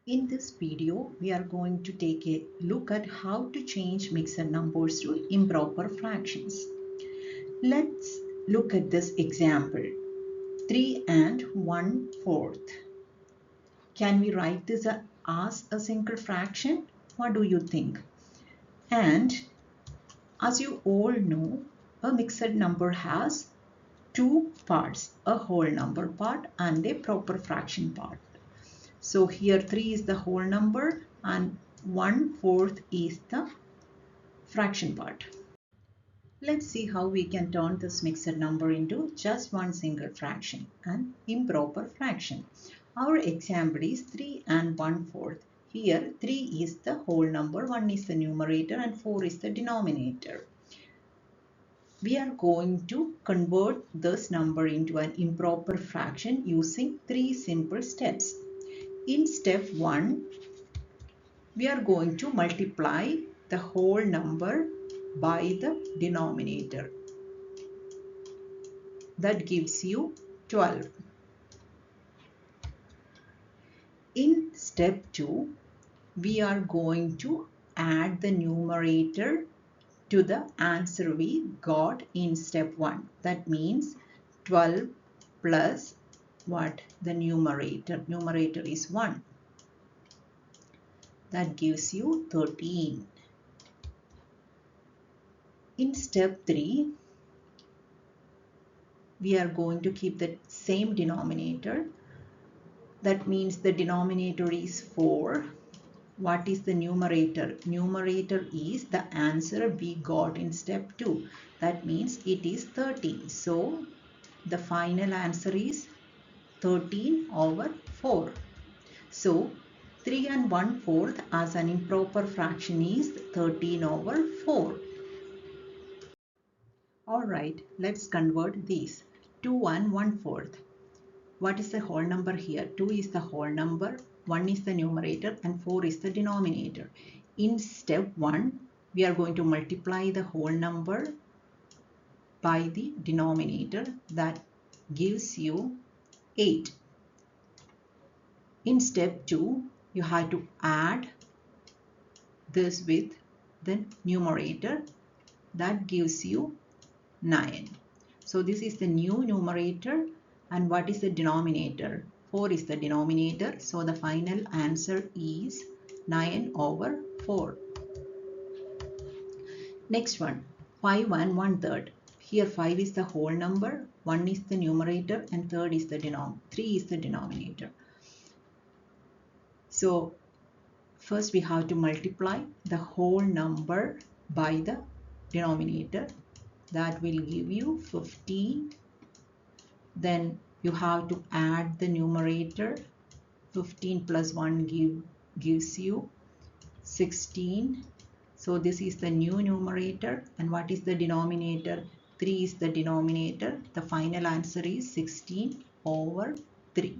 In this video, we are going to take a look at how to change mixed numbers to improper fractions. Let's look at this example. 3 and 1/4. Can we write this as a single fraction? What do you think? And as you all know, a mixed number has two parts, a whole number part and a proper fraction part. So here 3 is the whole number and 1/4 is the fraction part. Let's see how we can turn this mixed number into just one single fraction, an improper fraction. Our example is 3 and 1/4. Here 3 is the whole number, 1 is the numerator and 4 is the denominator. We are going to convert this number into an improper fraction using three simple steps. In step 1, we are going to multiply the whole number by the denominator. That gives you 12. In step 2, we are going to add the numerator to the answer we got in step 1. That means 12 plus what? The numerator. Numerator is 1. That gives you 13. In step 3, we are going to keep the same denominator. That means the denominator is 4. What is the numerator? Numerator is the answer we got in step 2. That means it is 13. So the final answer is 13 over 4. So 3 and 1/4 as an improper fraction is 13 over 4. Alright, let's convert these. 2 and 1/4. What is the whole number here? 2 is the whole number, 1 is the numerator and 4 is the denominator. In step 1, we are going to multiply the whole number by the denominator. That gives you 8. In step 2, you have to add this with the numerator. That gives you 9. So this is the new numerator. And what is the denominator? 4 is the denominator. So the final answer is 9 over 4. Next one, 5 and 1/3. Here 5 is the whole number, 1 is the numerator and 3 is the denominator. So first we have to multiply the whole number by the denominator. That will give you 15. Then you have to add the numerator. 15 plus 1 gives you 16. So this is the new numerator. And what is the denominator? 3 is the denominator. The final answer is 16 over 3.